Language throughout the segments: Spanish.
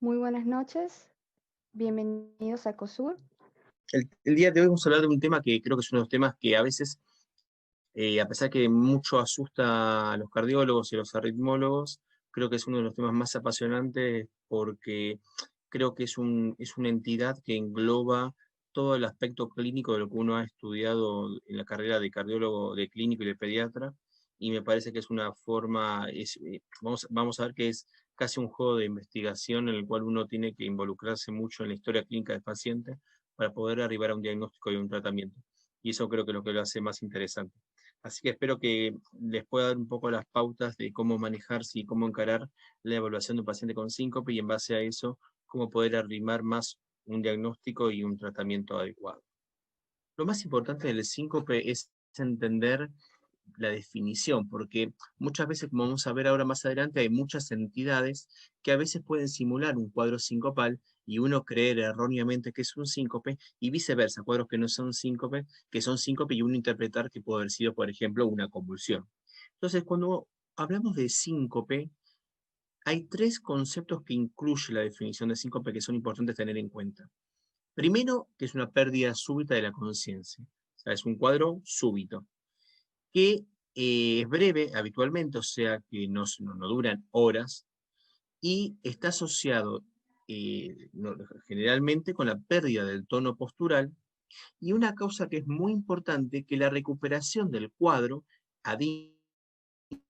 Muy buenas noches, bienvenidos a COSUR. El día de hoy vamos a hablar de un tema que creo que es uno de los temas que a veces, a pesar que mucho asusta a los cardiólogos y a los arritmólogos, creo que es uno de los temas más apasionantes porque creo que es una entidad que engloba todo el aspecto clínico de lo que uno ha estudiado en la carrera de cardiólogo, de clínico y de pediatra, y me parece que es una forma, vamos a ver que es casi un juego de investigación en el cual uno tiene que involucrarse mucho en la historia clínica del paciente para poder arribar a un diagnóstico y un tratamiento. Y eso creo que es lo que lo hace más interesante. Así que espero que les pueda dar un poco las pautas de cómo manejarse y cómo encarar la evaluación de un paciente con síncope y en base a eso, cómo poder arrimar más un diagnóstico y un tratamiento adecuado. Lo más importante del síncope es entender la definición, porque muchas veces, como vamos a ver ahora más adelante, hay muchas entidades que a veces pueden simular un cuadro sincopal y uno creer erróneamente que es un síncope y viceversa, cuadros que no son síncope, que son síncope y uno interpretar que puede haber sido, por ejemplo, una convulsión. Entonces, cuando hablamos de síncope, hay tres conceptos que incluye la definición de síncope que son importantes tener en cuenta. Primero, que es una pérdida súbita de la conciencia, o sea, es un cuadro súbito que es breve habitualmente, o sea que no duran horas, y está asociado generalmente con la pérdida del tono postural, y una causa que es muy importante, que la recuperación del cuadro ad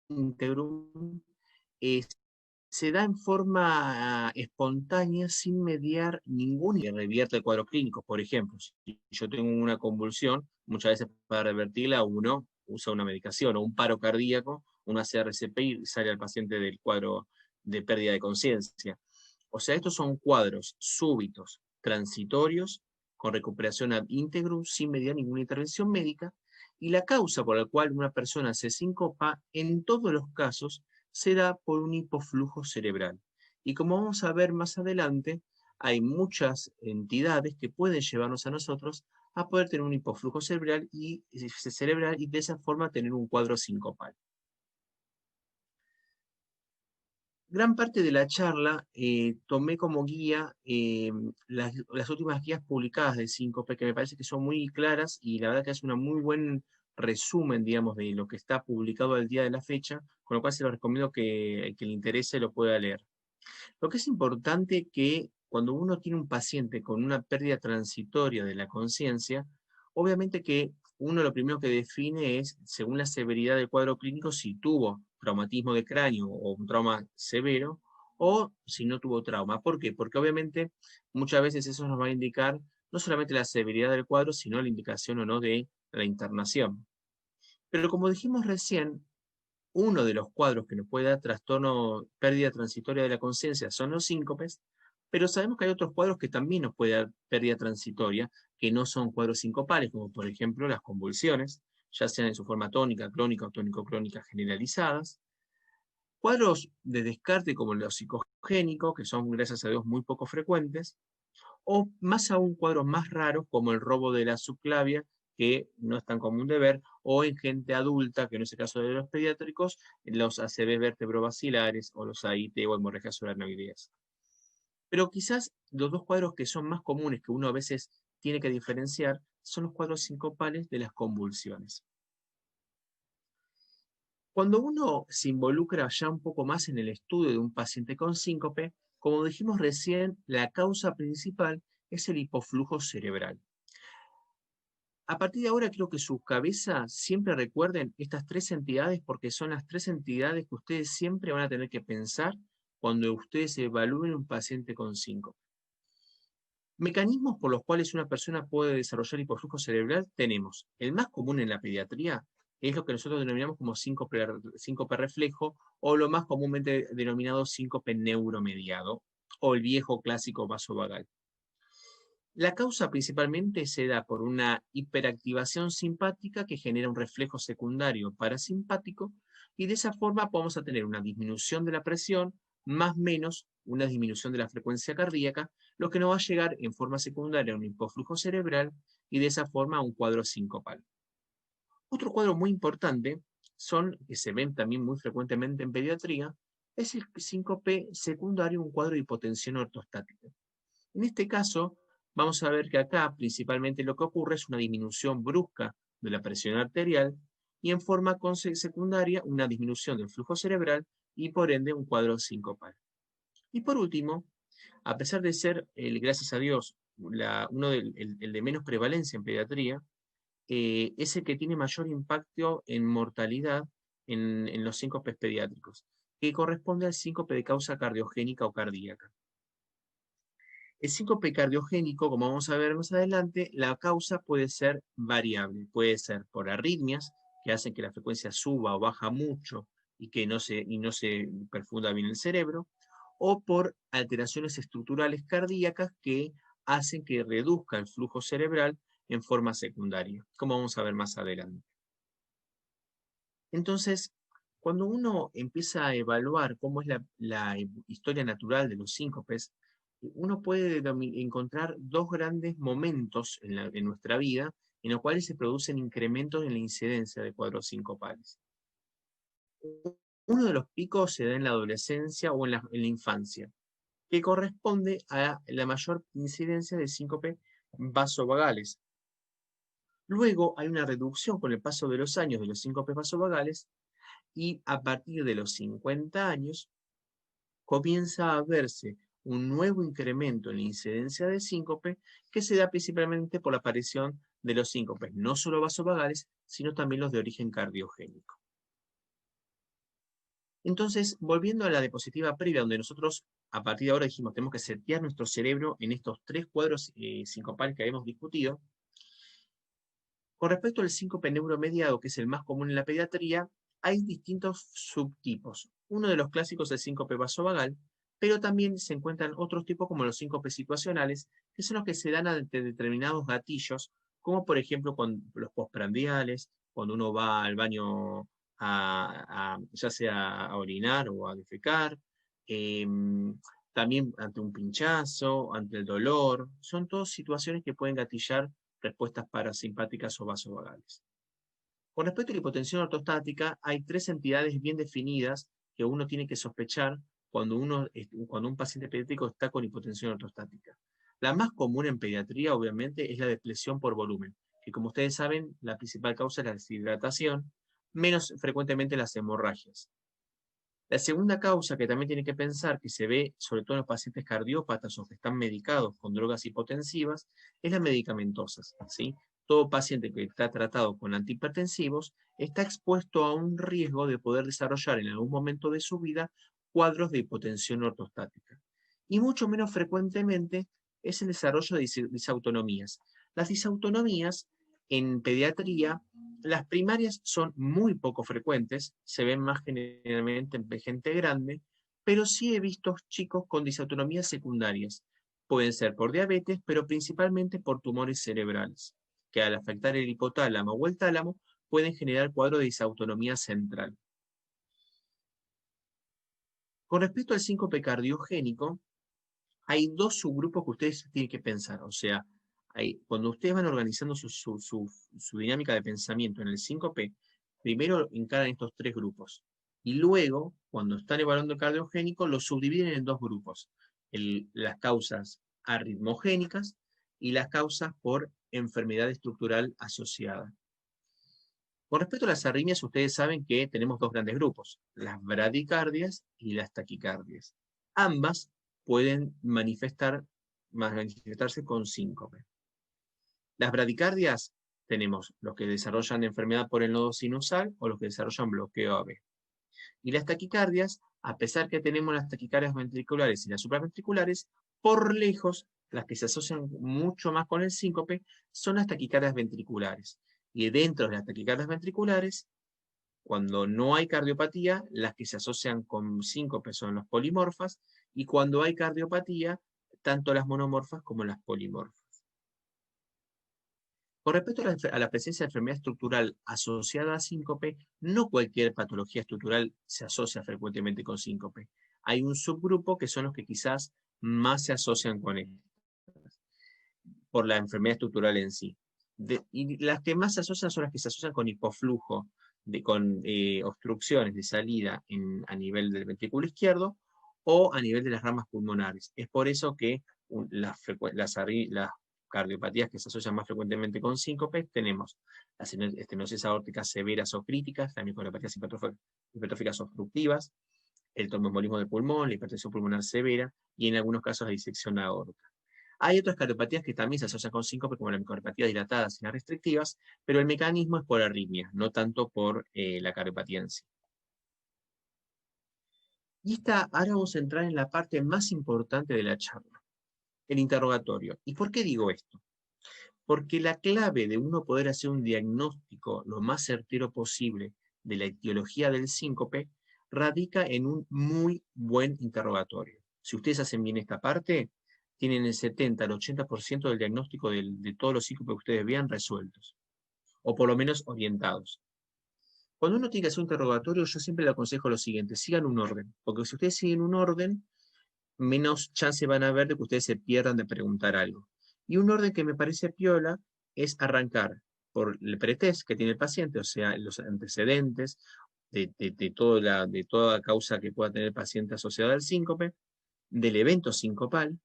integrum se da en forma espontánea sin mediar ningún y revierte el cuadro clínico. Por ejemplo, si yo tengo una convulsión, muchas veces para revertirla uno usa una medicación o un paro cardíaco, uno hace RCP y sale al paciente del cuadro de pérdida de conciencia. O sea, estos son cuadros súbitos, transitorios, con recuperación ad integrum, sin mediar ninguna intervención médica, y la causa por la cual una persona se sincopa, en todos los casos, se da por un hipoflujo cerebral. Y como vamos a ver más adelante, hay muchas entidades que pueden llevarnos a nosotros a poder tener un hipoflujo cerebral y de esa forma tener un cuadro sincopal. Gran parte de la charla tomé como guía las últimas guías publicadas de síncope, que me parece que son muy claras y la verdad que es un muy buen resumen, digamos, de lo que está publicado al día de la fecha, con lo cual se lo recomiendo que le interese lo pueda leer. Lo que es importante que cuando uno tiene un paciente con una pérdida transitoria de la conciencia, obviamente que uno lo primero que define es, según la severidad del cuadro clínico, si tuvo traumatismo de cráneo o un trauma severo, o si no tuvo trauma. ¿Por qué? Porque obviamente muchas veces eso nos va a indicar no solamente la severidad del cuadro, sino la indicación o no de la internación. Pero como dijimos recién, uno de los cuadros que nos puede dar trastorno, pérdida transitoria de la conciencia son los síncopes, pero sabemos que hay otros cuadros que también nos puede dar pérdida transitoria, que no son cuadros sincopales, como por ejemplo las convulsiones, ya sean en su forma tónica, clónica o tónico-clónica generalizadas. Cuadros de descarte como los psicogénicos, que son gracias a Dios muy poco frecuentes, o más aún cuadros más raros como el robo de la subclavia, que no es tan común de ver, o en gente adulta, que no es el caso de los pediátricos, los ACV vertebrovacilares o los AIT o hemorragias subaracnoideas. Pero quizás los dos cuadros que son más comunes, que uno a veces tiene que diferenciar, son los cuadros sincopales de las convulsiones. Cuando uno se involucra ya un poco más en el estudio de un paciente con síncope, como dijimos recién, la causa principal es el hipoflujo cerebral. A partir de ahora quiero que sus cabezas siempre recuerden estas tres entidades porque son las tres entidades que ustedes siempre van a tener que pensar cuando ustedes evalúen un paciente con síncope. Mecanismos por los cuales una persona puede desarrollar hipoflujo cerebral tenemos. El más común en la pediatría es lo que nosotros denominamos como síncope reflejo o lo más comúnmente denominado síncope neuromediado o el viejo clásico vasovagal. La causa principalmente se da por una hiperactivación simpática que genera un reflejo secundario parasimpático y de esa forma vamos a tener una disminución de la presión más menos una disminución de la frecuencia cardíaca, lo que nos va a llegar en forma secundaria a un hipoflujo cerebral y de esa forma a un cuadro sincopal. Otro cuadro muy importante son, que se ven también muy frecuentemente en pediatría, es el síncope secundario, un cuadro de hipotensión ortostática. En este caso, vamos a ver que acá principalmente lo que ocurre es una disminución brusca de la presión arterial y en forma secundaria una disminución del flujo cerebral y por ende un cuadro sincopal. Y por último, a pesar de ser, gracias a Dios, el de menos prevalencia en pediatría, es el que tiene mayor impacto en mortalidad en los síncopes pediátricos, que corresponde al síncope de causa cardiogénica o cardíaca. El síncope cardiogénico, como vamos a ver más adelante, la causa puede ser variable. Puede ser por arritmias, que hacen que la frecuencia suba o baja mucho y que no se perfunda bien el cerebro, o por alteraciones estructurales cardíacas que hacen que reduzca el flujo cerebral en forma secundaria, como vamos a ver más adelante. Entonces, cuando uno empieza a evaluar cómo es la historia natural de los síncopes, uno puede encontrar dos grandes momentos en nuestra vida en los cuales se producen incrementos en la incidencia de cuadros sincopales. Uno de los picos se da en la adolescencia o en la infancia, que corresponde a la mayor incidencia de síncope vasovagales. Luego hay una reducción con el paso de los años de los síncopes vasovagales y a partir de los 50 años comienza a verse un nuevo incremento en la incidencia de síncope que se da principalmente por la aparición de los síncopes, no solo vasovagales, sino también los de origen cardiogénico. Entonces, volviendo a la diapositiva previa, donde nosotros a partir de ahora dijimos tenemos que setear nuestro cerebro en estos tres cuadros sincopales que habíamos discutido, con respecto al síncope neuromediado, que es el más común en la pediatría, hay distintos subtipos. Uno de los clásicos es el síncope vasovagal, pero también se encuentran otros tipos como los síncopes situacionales, que son los que se dan ante determinados gatillos, como por ejemplo con los postprandiales, cuando uno va al baño ya sea a orinar o a defecar, también ante un pinchazo, ante el dolor. Son todas situaciones que pueden gatillar respuestas parasimpáticas o vasovagales. Con respecto a la hipotensión ortostática, hay tres entidades bien definidas que uno tiene que sospechar cuando un paciente pediátrico está con hipotensión ortostática. La más común en pediatría, obviamente, es la depresión por volumen, que como ustedes saben, la principal causa es la deshidratación, menos frecuentemente las hemorragias. La segunda causa que también tiene que pensar, que se ve sobre todo en los pacientes cardiópatas o que están medicados con drogas hipotensivas, es la medicamentosa, ¿sí? Todo paciente que está tratado con antihipertensivos está expuesto a un riesgo de poder desarrollar en algún momento de su vida cuadros de hipotensión ortostática. Y mucho menos frecuentemente es el desarrollo de disautonomías. Las disautonomías en pediatría, las primarias son muy poco frecuentes, se ven más generalmente en gente grande, pero sí he visto chicos con disautonomías secundarias. Pueden ser por diabetes, pero principalmente por tumores cerebrales, que al afectar el hipotálamo o el tálamo pueden generar cuadro de disautonomía central. Con respecto al síncope cardiogénico, hay dos subgrupos que ustedes tienen que pensar. O sea, cuando ustedes van organizando su dinámica de pensamiento en el síncope, primero encaran estos tres grupos. Y luego, cuando están evaluando el cardiogénico, lo subdividen en dos grupos. Las causas arritmogénicas y las causas por enfermedad estructural asociada. Con respecto a las arritmias, ustedes saben que tenemos dos grandes grupos, las bradicardias y las taquicardias. Ambas pueden manifestarse con síncope. Las bradicardias tenemos los que desarrollan enfermedad por el nodo sinusal o los que desarrollan bloqueo AB. Y las taquicardias, a pesar que tenemos las taquicardias ventriculares y las supraventriculares, por lejos, las que se asocian mucho más con el síncope son las taquicardias ventriculares. Y dentro de las taquicardias ventriculares, cuando no hay cardiopatía, las que se asocian con síncope son las polimorfas, y cuando hay cardiopatía, tanto las monomorfas como las polimorfas. Con respecto a la presencia de enfermedad estructural asociada a síncope, no cualquier patología estructural se asocia frecuentemente con síncope. Hay un subgrupo que son los que quizás más se asocian con él, por la enfermedad estructural en sí. Y las que más se asocian son las que se asocian con hipoflujo con obstrucciones de salida a nivel del ventrículo izquierdo o a nivel de las ramas pulmonares. Es por eso que las cardiopatías que se asocian más frecuentemente con síncope tenemos las estenosis aórticas severas o críticas, las miocardiopatía hipertróficas obstructivas, el tromboembolismo del pulmón, la hipertensión pulmonar severa y en algunos casos la disección aórtica. Hay otras cardiopatías que también se asocian con síncope, como la miocardiopatía dilatada y las restrictivas, pero el mecanismo es por arritmia, no tanto por la cardiopatía en sí. Y ahora vamos a entrar en la parte más importante de la charla, el interrogatorio. ¿Y por qué digo esto? Porque la clave de uno poder hacer un diagnóstico lo más certero posible de la etiología del síncope radica en un muy buen interrogatorio. Si ustedes hacen bien esta parte, tienen el 70 al 80% del diagnóstico de todos los síncopes que ustedes vean resueltos, o por lo menos orientados. Cuando uno tiene que hacer un interrogatorio, yo siempre le aconsejo lo siguiente: sigan un orden, porque si ustedes siguen un orden, menos chance van a haber de que ustedes se pierdan de preguntar algo. Y un orden que me parece piola es arrancar por el pretest que tiene el paciente, o sea, los antecedentes de toda causa que pueda tener el paciente asociada al síncope, del evento sincopal,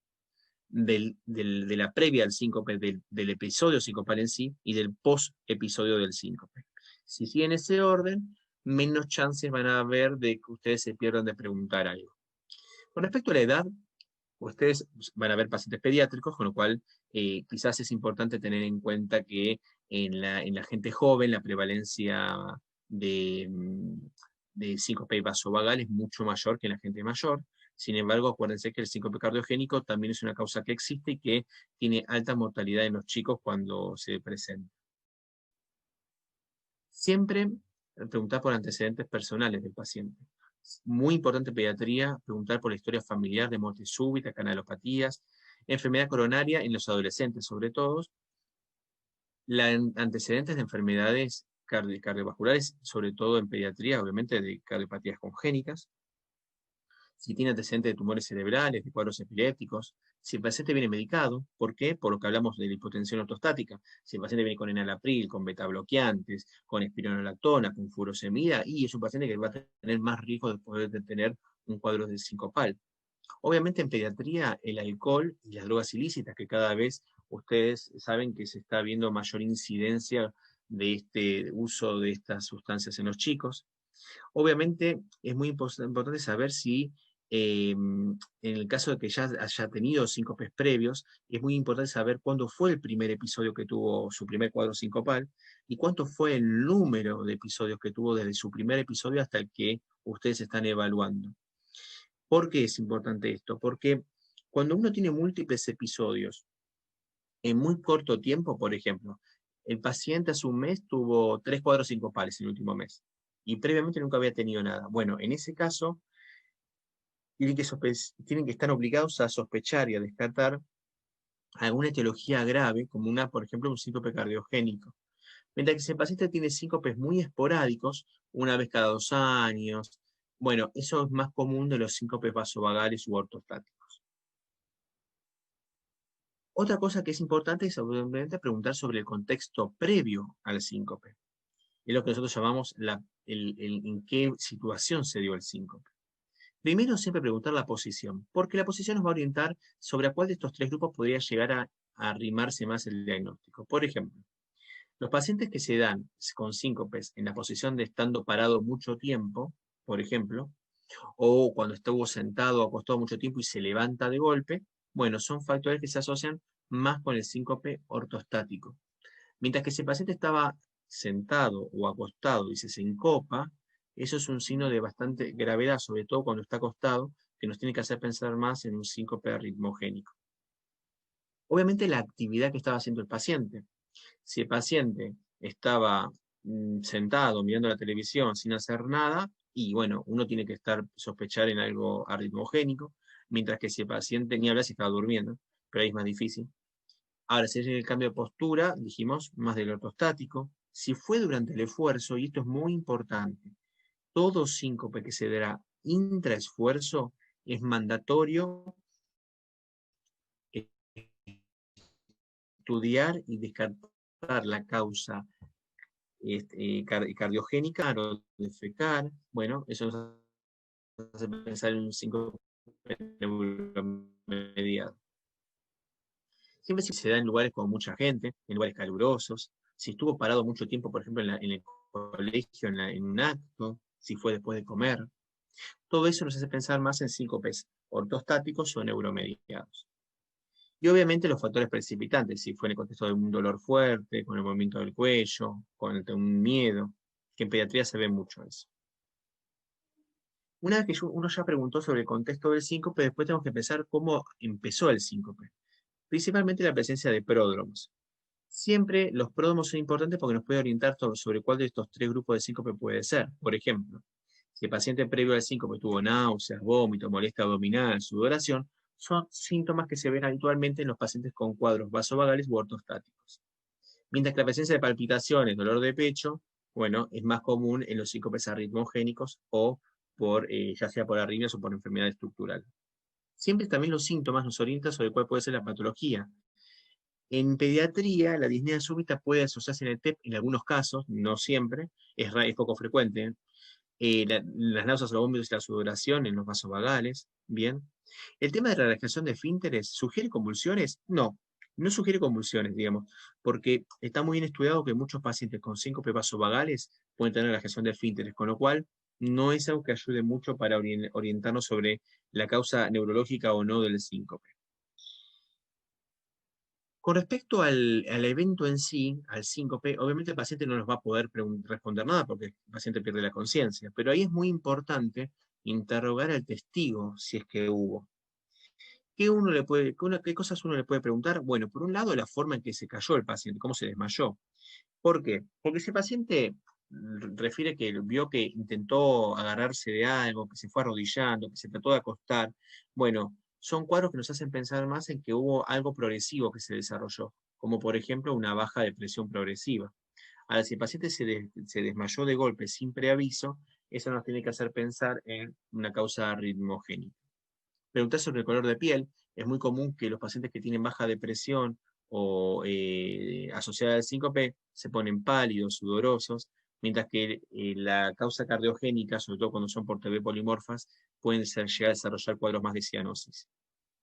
de la previa al síncope, del episodio sincopal en sí y del post-episodio del síncope. Si siguen ese orden, menos chances van a haber de que ustedes se pierdan de preguntar algo. Con respecto a la edad, ustedes van a ver pacientes pediátricos, con lo cual quizás es importante tener en cuenta que en la gente joven la prevalencia de, de síncope vasovagal es mucho mayor que en la gente mayor. Sin embargo, acuérdense que el síncope cardiogénico también es una causa que existe y que tiene alta mortalidad en los chicos cuando se presenta. Siempre preguntar por antecedentes personales del paciente. Muy importante en pediatría, preguntar por la historia familiar de muerte súbita, canalopatías, enfermedad coronaria en los adolescentes sobre todo, antecedentes de enfermedades cardiovasculares, sobre todo en pediatría, obviamente de cardiopatías congénitas, si tiene antecedentes de tumores cerebrales, de cuadros epilépticos, si el paciente viene medicado. ¿Por qué? Por lo que hablamos de la hipotensión ortostática. Si el paciente viene con enalapril, con betabloqueantes, con espironolactona, con furosemida, y es un paciente que va a tener más riesgo de poder tener un cuadro de sincopal. Obviamente en pediatría el alcohol y las drogas ilícitas, que cada vez ustedes saben que se está viendo mayor incidencia de este uso de estas sustancias en los chicos. Obviamente es muy importante saber si en el caso de que ya haya tenido síncopes previos, es muy importante saber cuándo fue el primer episodio que tuvo su primer cuadro sincopal y cuánto fue el número de episodios que tuvo desde su primer episodio hasta el que ustedes están evaluando. ¿Por qué es importante esto? Porque cuando uno tiene múltiples episodios en muy corto tiempo, por ejemplo, el paciente hace un mes tuvo 3 cuadros sincopales en el último mes y previamente nunca había tenido nada. Bueno, en ese caso, tienen que estar obligados a sospechar y a descartar alguna etiología grave, como por ejemplo, un síncope cardiogénico. Mientras que si el paciente tiene síncopes muy esporádicos, una vez cada 2 años, bueno, eso es más común de los síncopes vasovagales u ortostáticos. Otra cosa que es importante es obviamente preguntar sobre el contexto previo al síncope. Es lo que nosotros llamamos en qué situación se dio el síncope. Primero, siempre preguntar la posición, porque la posición nos va a orientar sobre a cuál de estos 3 grupos podría llegar a arrimarse más el diagnóstico. Por ejemplo, los pacientes que se dan con síncopes en la posición de estando parado mucho tiempo, por ejemplo, o cuando estuvo sentado o acostado mucho tiempo y se levanta de golpe, bueno, son factores que se asocian más con el síncope ortostático. Mientras que si el paciente estaba sentado o acostado y se sincopa, eso es un signo de bastante gravedad, sobre todo cuando está acostado, que nos tiene que hacer pensar más en un síncope arritmogénico. Obviamente la actividad que estaba haciendo el paciente. Si el paciente estaba sentado mirando la televisión sin hacer nada, y bueno, uno tiene que sospechar en algo arritmogénico, mientras que si el paciente, ni habla si estaba durmiendo, pero ahí es más difícil. Ahora, si es el cambio de postura, dijimos, más del ortostático. Si fue durante el esfuerzo, y esto es muy importante, todo síncope que se dará intraesfuerzo es mandatorio estudiar y descartar la causa cardiogénica o defecar. Bueno, eso nos hace pensar en un síncope neuromediado. Siempre se da en lugares con mucha gente, en lugares calurosos, si estuvo parado mucho tiempo, por ejemplo, en el colegio, en un acto, si fue después de comer. Todo eso nos hace pensar más en síncopes ortostáticos o neuromediados. Y obviamente los factores precipitantes, si fue en el contexto de un dolor fuerte, con el movimiento del cuello, con un miedo, que en pediatría se ve mucho eso. Una vez que uno ya preguntó sobre el contexto del síncope, después tenemos que pensar cómo empezó el síncope. Principalmente la presencia de pródromos. Siempre los pródromos son importantes porque nos puede orientar sobre cuál de estos tres grupos de síncope puede ser. Por ejemplo, si el paciente previo al síncope tuvo náuseas, vómito, molestia abdominal, sudoración, son síntomas que se ven habitualmente en los pacientes con cuadros vasovagales u ortostáticos. Mientras que la presencia de palpitaciones, dolor de pecho, bueno, es más común en los síncopes arritmogénicos o ya sea por arritmias o por enfermedad estructural. Siempre también los síntomas nos orientan sobre cuál puede ser la patología. En pediatría, la disnea súbita puede asociarse en el TEP en algunos casos, no siempre, es poco frecuente. Las náuseas, los vómitos y la sudoración en los vasovagales, bien. El tema de la relajación de esfínteres, ¿sugiere convulsiones? No, no sugiere convulsiones, digamos, porque está muy bien estudiado que muchos pacientes con síncope vasovagales pueden tener relajación de esfínteres, con lo cual no es algo que ayude mucho para orientarnos sobre la causa neurológica o no del síncope. Con respecto al evento en sí, al síncope, obviamente el paciente no nos va a poder responder nada porque el paciente pierde la conciencia, pero ahí es muy importante interrogar al testigo si es que hubo. ¿Qué cosas uno le puede preguntar? Bueno, por un lado, la forma en que se cayó el paciente, cómo se desmayó. ¿Por qué? Porque si el paciente refiere que vio que intentó agarrarse de algo, que se fue arrodillando, que se trató de acostar, bueno, son cuadros que nos hacen pensar más en que hubo algo progresivo que se desarrolló, como por ejemplo una baja de presión progresiva. Ahora, si el paciente se desmayó de golpe sin preaviso, eso nos tiene que hacer pensar en una causa arritmogénica. Preguntar sobre el color de piel. Es muy común que los pacientes que tienen baja depresión o asociada al síncope se ponen pálidos, sudorosos, mientras que la causa cardiogénica, sobre todo cuando son por TB polimorfas, pueden llegar a desarrollar cuadros más de cianosis.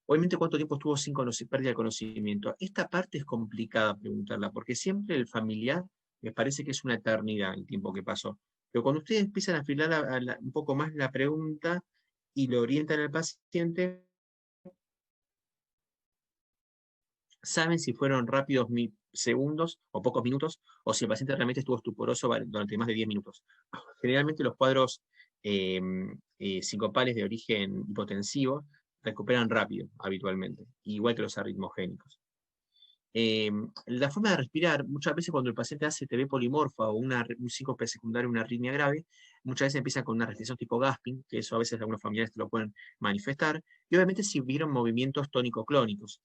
Obviamente, ¿cuánto tiempo estuvo sin pérdida de conocimiento? Esta parte es complicada preguntarla, porque siempre el familiar les parece que es una eternidad el tiempo que pasó. Pero cuando ustedes empiezan a afilar un poco más la pregunta y lo orientan al paciente, saben si fueron rápidos segundos o pocos minutos, o si el paciente realmente estuvo estuporoso durante más de 10 minutos. Generalmente los cuadros sincopales de origen hipotensivo recuperan rápido, habitualmente, igual que los arritmogénicos. La forma de respirar, muchas veces cuando el paciente hace TB polimorfa o un síncope secundario, una arritmia grave, muchas veces empieza con una restricción tipo gasping, que eso a veces algunos familiares te lo pueden manifestar, y obviamente si vieron movimientos tónico-clónicos.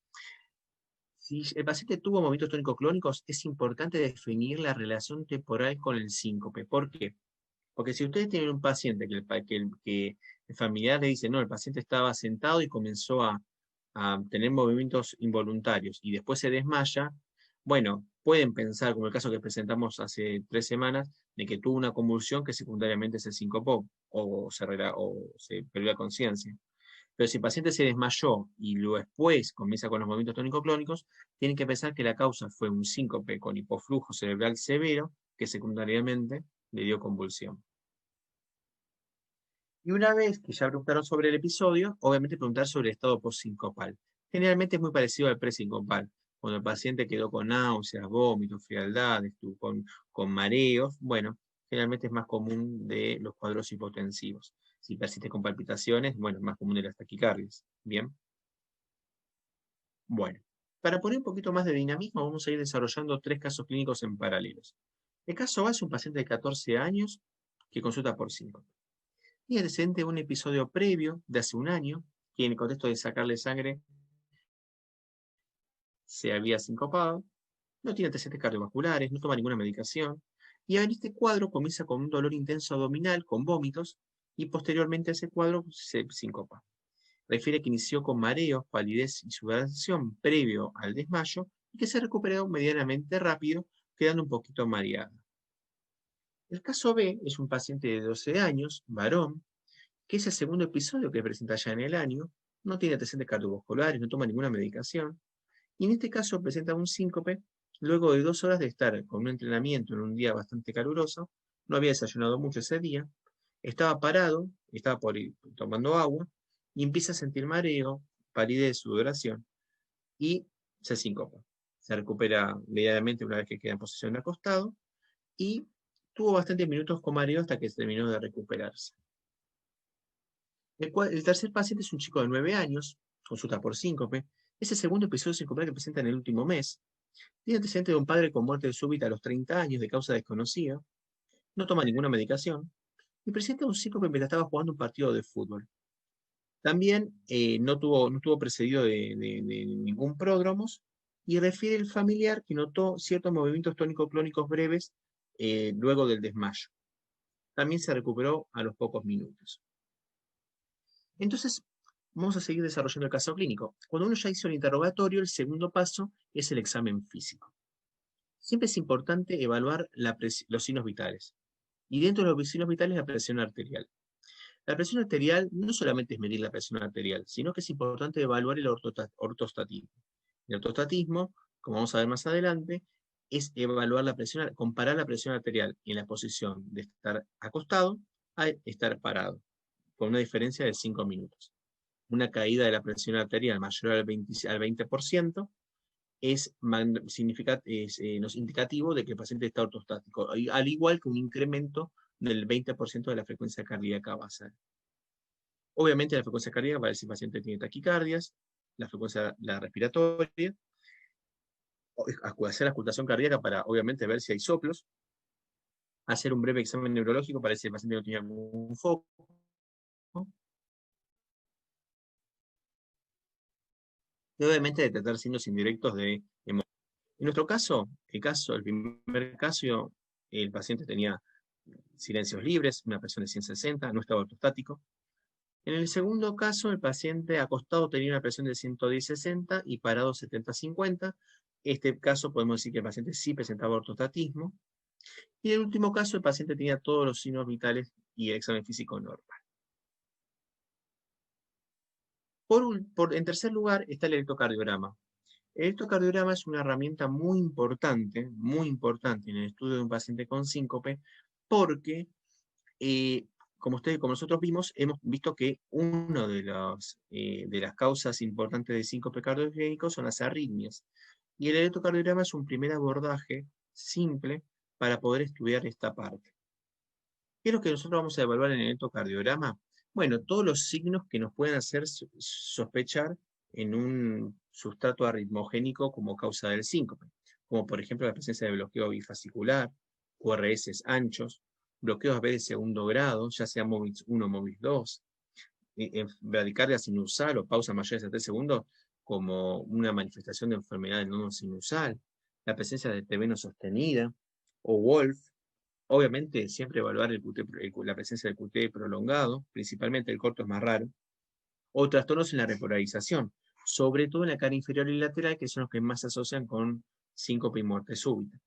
Si el paciente tuvo movimientos tónico-clónicos, es importante definir la relación temporal con el síncope. ¿Por qué? Porque si ustedes tienen un paciente que el familiar le dice, no, el paciente estaba sentado y comenzó a tener movimientos involuntarios y después se desmaya, bueno, pueden pensar, como el caso que presentamos hace 3 semanas, de que tuvo una convulsión que secundariamente se sincopó o se perdió la conciencia. Pero si el paciente se desmayó y luego después comienza con los movimientos tónico-clónicos, tienen que pensar que la causa fue un síncope con hipoflujo cerebral severo que secundariamente le dio convulsión. Y una vez que ya preguntaron sobre el episodio, obviamente preguntar sobre el estado postsincopal. Generalmente es muy parecido al presincopal. Cuando el paciente quedó con náuseas, vómitos, frialdad, estuvo con mareos, bueno, generalmente es más común de los cuadros hipotensivos. Si persiste con palpitaciones, bueno, es más común de las taquicardias. Bien. Bueno, para poner un poquito más de dinamismo, vamos a ir desarrollando 3 casos clínicos en paralelos. El caso A es un paciente de 14 años que consulta por síncope. Y antecedente de un episodio previo de hace un año, que en el contexto de sacarle sangre se había sincopado, no tiene antecedentes cardiovasculares, no toma ninguna medicación, y en este cuadro comienza con un dolor intenso abdominal, con vómitos, y posteriormente a ese cuadro se sincopa. Refiere que inició con mareos, palidez y sudoración previo al desmayo, y que se recuperó medianamente rápido, quedando un poquito mareada. El caso B es un paciente de 12 años, varón, que es el segundo episodio que presenta ya en el año, no tiene antecedentes cardiovasculares, no toma ninguna medicación, y en este caso presenta un síncope luego de 2 horas de estar con un entrenamiento en un día bastante caluroso, no había desayunado mucho ese día, estaba parado, estaba por ir tomando agua, y empieza a sentir mareo, palidez, sudoración, y se sincopa. Se recupera inmediatamente una vez que queda en posición de acostado, y tuvo bastantes minutos con mareo hasta que terminó de recuperarse. El tercer paciente es un chico de 9 años, consulta por síncope, es el segundo episodio sincopial que presenta en el último mes, tiene antecedente de un padre con muerte súbita a los 30 años de causa desconocida, no toma ninguna medicación, y presenta un síncope mientras estaba jugando un partido de fútbol. También no tuvo precedido de ningún pródromos, y refiere el familiar que notó ciertos movimientos tónico-clónicos breves luego del desmayo. También se recuperó a los pocos minutos. Entonces, vamos a seguir desarrollando el caso clínico. Cuando uno ya hizo el interrogatorio, el segundo paso es el examen físico. Siempre es importante evaluar los signos vitales. Y dentro de los signos vitales, la presión arterial. La presión arterial no solamente es medir la presión arterial, sino que es importante evaluar el ortostatismo. El ortostatismo, como vamos a ver más adelante, es evaluar comparar la presión arterial en la posición de estar acostado a estar parado, con una diferencia de 5 minutos. Una caída de la presión arterial mayor al 20% es indicativo de que el paciente está ortostático, al igual que un incremento del 20% de la frecuencia cardíaca basal. Obviamente la frecuencia cardíaca para ver si el paciente tiene taquicardias, la respiratoria, hacer la auscultación cardíaca para obviamente ver si hay soplos, hacer un breve examen neurológico para ver si el paciente no tiene algún foco, y obviamente detectar signos indirectos de emoción. En nuestro caso, el primer caso, el paciente tenía silencios libres, una presión de 160, no estaba ortostático. En el segundo caso, el paciente acostado tenía una presión de 110-60 y parado 70-50. Este caso podemos decir que el paciente sí presentaba ortostatismo. Y en el último caso, el paciente tenía todos los signos vitales y el examen físico normal. En tercer lugar está el electrocardiograma. El electrocardiograma es una herramienta muy importante en el estudio de un paciente con síncope, porque, como nosotros vimos, hemos visto que una de las causas importantes de síncope cardiogénico son las arritmias. Y el electrocardiograma es un primer abordaje simple para poder estudiar esta parte. ¿Qué es lo que nosotros vamos a evaluar en el electrocardiograma? Bueno, todos los signos que nos pueden hacer sospechar en un sustrato arritmogénico como causa del síncope, como por ejemplo la presencia de bloqueo bifascicular, QRS anchos, bloqueos B de segundo grado, ya sea MOVIX 1 o MOVIX 2, bradicardia sinusal o pausa mayores de 3 segundos como una manifestación de enfermedad del nodo sinusal, la presencia de TB no sostenida, o Wolf. Obviamente, siempre evaluar la presencia del QT prolongado, principalmente el corto es más raro, o trastornos en la repolarización, sobre todo en la cara inferior y lateral, que son los que más se asocian con síncope y muerte súbita.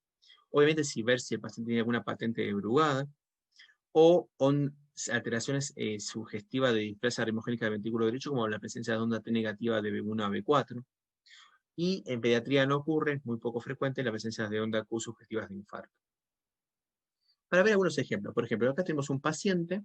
Obviamente, ver si el paciente tiene alguna patente de Brugada, o alteraciones sugestivas de displasia arritmogénica del ventrículo derecho, como la presencia de onda T negativa de B1 a B4. Y en pediatría no ocurre, es muy poco frecuente, la presencia de onda Q sugestivas de infarto. Para ver algunos ejemplos, por ejemplo, acá tenemos un paciente,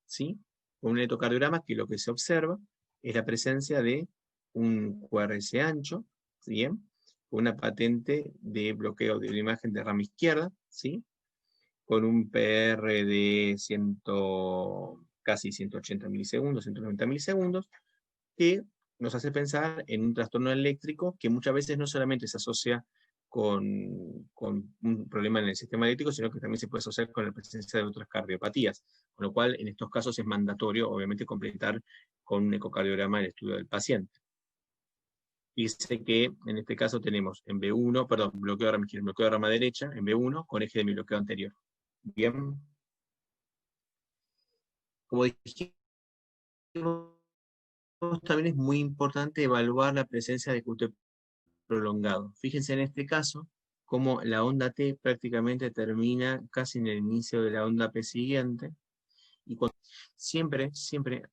¿sí?, con un electrocardiograma que lo que se observa es la presencia de un QRS ancho, ¿bien?, con una patente de bloqueo de la imagen de rama izquierda, ¿sí?, con un PR de casi 180 milisegundos, 190 milisegundos, que nos hace pensar en un trastorno eléctrico que muchas veces no solamente se asocia con un problema en el sistema eléctrico, sino que también se puede asociar con la presencia de otras cardiopatías, con lo cual en estos casos es mandatorio, obviamente, completar con un ecocardiograma el estudio del paciente. Dice que en este caso tenemos en B1, perdón, bloqueo de rama derecha, en B1, con eje de mi bloqueo anterior. Bien. Como dijimos, también es muy importante evaluar la presencia de QT prolongado. Fíjense en este caso cómo la onda T prácticamente termina casi en el inicio de la onda P siguiente, y siempre,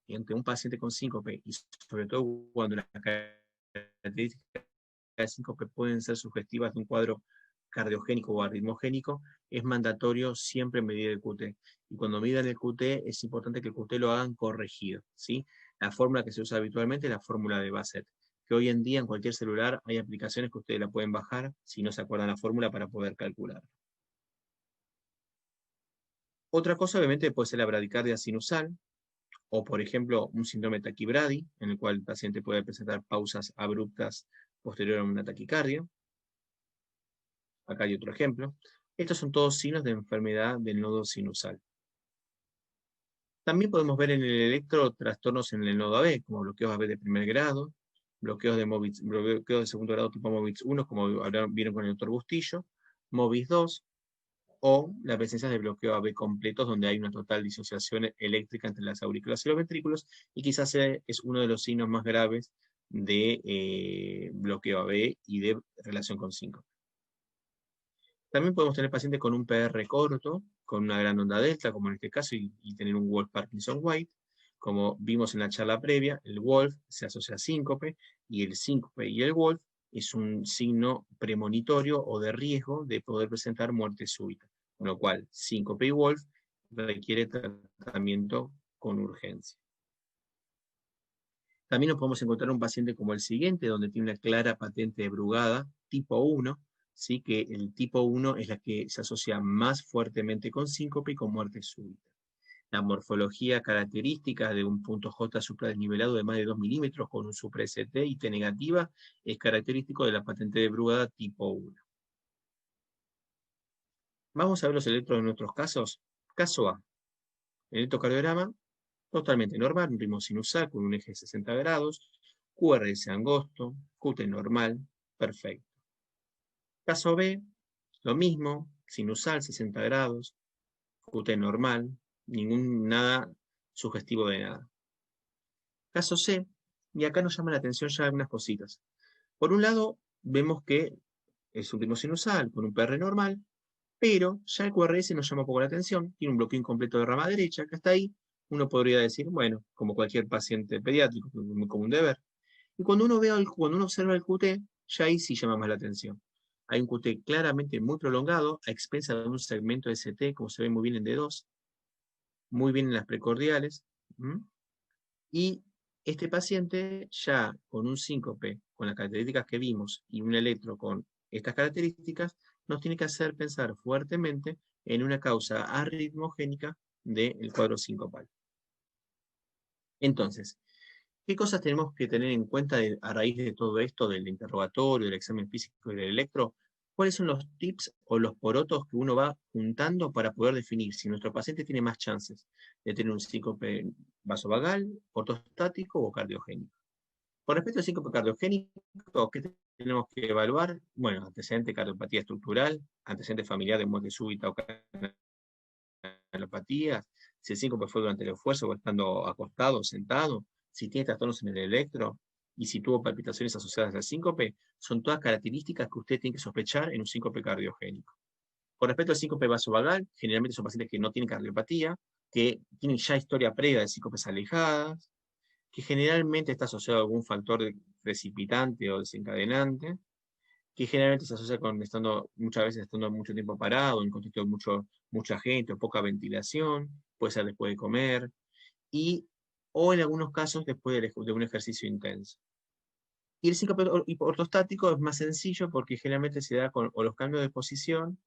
ante un paciente con síncope, y sobre todo cuando las características de síncope pueden ser sugestivas de un cuadro cardiogénico o arritmogénico, es mandatorio siempre medir el QT. Y cuando midan el QT, es importante que el QT lo hagan corregido, ¿sí? La fórmula que se usa habitualmente es la fórmula de Bassett, que hoy en día en cualquier celular hay aplicaciones que ustedes la pueden bajar si no se acuerdan la fórmula para poder calcular. Otra cosa, obviamente, puede ser la bradicardia sinusal, o por ejemplo, un síndrome de taquibradi, en el cual el paciente puede presentar pausas abruptas posterior a una taquicardia. Acá hay otro ejemplo. Estos son todos signos de enfermedad del nodo sinusal. También podemos ver en el electro trastornos en el nodo AB, como bloqueos AB de primer grado, bloqueos de segundo grado tipo MOVIX 1, como vieron con el doctor Bustillo, MOVIX 2, o la presencia de bloqueo AB completos, donde hay una total disociación eléctrica entre las aurículas y los ventrículos, y quizás es uno de los signos más graves de bloqueo AB y de relación con síncope. También podemos tener pacientes con un PR corto, con una gran onda delta, como en este caso, y tener un Wolff-Parkinson-White. Como vimos en la charla previa, el Wolff se asocia a síncope, y el síncope y el Wolff es un signo premonitorio o de riesgo de poder presentar muerte súbita. Con lo cual, síncope y Wolff requiere tratamiento con urgencia. También nos podemos encontrar un paciente como el siguiente, donde tiene una clara patente de Brugada, tipo 1, ¿sí? Que el tipo 1 es la que se asocia más fuertemente con síncope y con muerte súbita. La morfología característica de un punto J supradesnivelado de más de 2 milímetros con un supra-ST y T negativa es característico de la patente de Brugada tipo 1. Vamos a ver los electrodos en nuestros casos. Caso A. El electrocardiograma totalmente normal, un ritmo sinusal con un eje de 60 grados, QRS angosto, QT normal, perfecto. Caso B, lo mismo, sinusal 60 grados, QT normal, nada sugestivo de nada. Caso C, y acá nos llama la atención ya algunas cositas. Por un lado, vemos que es un ritmo sinusal con un PR normal, pero ya el QRS nos llama un poco la atención, tiene un bloqueo incompleto de rama derecha, que hasta ahí uno podría decir, bueno, como cualquier paciente pediátrico, muy común de ver. Y cuando uno observa el QT, ya ahí sí llama más la atención. Hay un QT claramente muy prolongado, a expensa de un segmento de ST, como se ve muy bien en D2, muy bien en las precordiales. Y este paciente, ya con un síncope, con las características que vimos, y un electro con estas características, nos tiene que hacer pensar fuertemente en una causa arritmogénica del cuadro sincopal. Entonces, ¿qué cosas tenemos que tener en cuenta a raíz de todo esto, del interrogatorio, del examen físico y del electro? ¿Cuáles son los tips o los porotos que uno va juntando para poder definir si nuestro paciente tiene más chances de tener un síncope vasovagal, ortostático o cardiogénico? Con respecto al síncope cardiogénico, ¿qué tenemos que evaluar? Bueno, antecedente de cardiopatía estructural, antecedente familiar de muerte súbita o canalopatías, si el síncope fue durante el esfuerzo o estando acostado o sentado, si tiene trastornos en el electro, y si tuvo palpitaciones asociadas al síncope, son todas características que usted tiene que sospechar en un síncope cardiogénico. Con respecto al síncope vasovagal, generalmente son pacientes que no tienen cardiopatía, que tienen ya historia previa de síncopes alejadas, que generalmente está asociado a algún factor precipitante o desencadenante, que generalmente se asocia con muchas veces estando mucho tiempo parado, en contexto de mucha gente o poca ventilación, puede ser después de comer, o en algunos casos después de un ejercicio intenso. Y el síncope ortostático es más sencillo porque generalmente se da con los cambios de posición,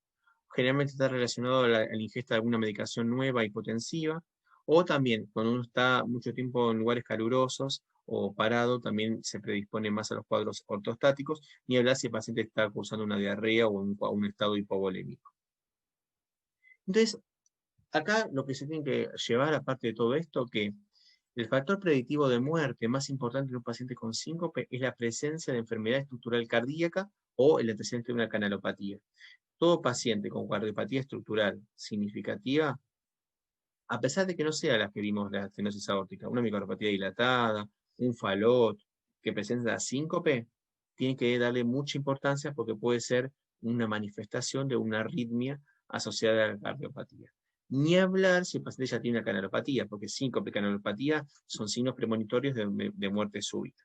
generalmente está relacionado a la ingesta de alguna medicación nueva hipotensiva, o también cuando uno está mucho tiempo en lugares calurosos o parado, también se predispone más a los cuadros ortostáticos, ni hablar si el paciente está cursando una diarrea o un estado hipovolémico. Entonces, acá lo que se tiene que llevar, aparte de todo esto, que el factor predictivo de muerte más importante en un paciente con síncope es la presencia de enfermedad estructural cardíaca o el antecedente de una canalopatía. Todo paciente con cardiopatía estructural significativa, a pesar de que no sea la que vimos la estenosis aórtica, una miocardiopatía dilatada, un falot, que presenta síncope, tiene que darle mucha importancia porque puede ser una manifestación de una arritmia asociada a la cardiopatía. Ni hablar si el paciente ya tiene una canalopatía, porque síncope y canalopatía son signos premonitorios de muerte súbita.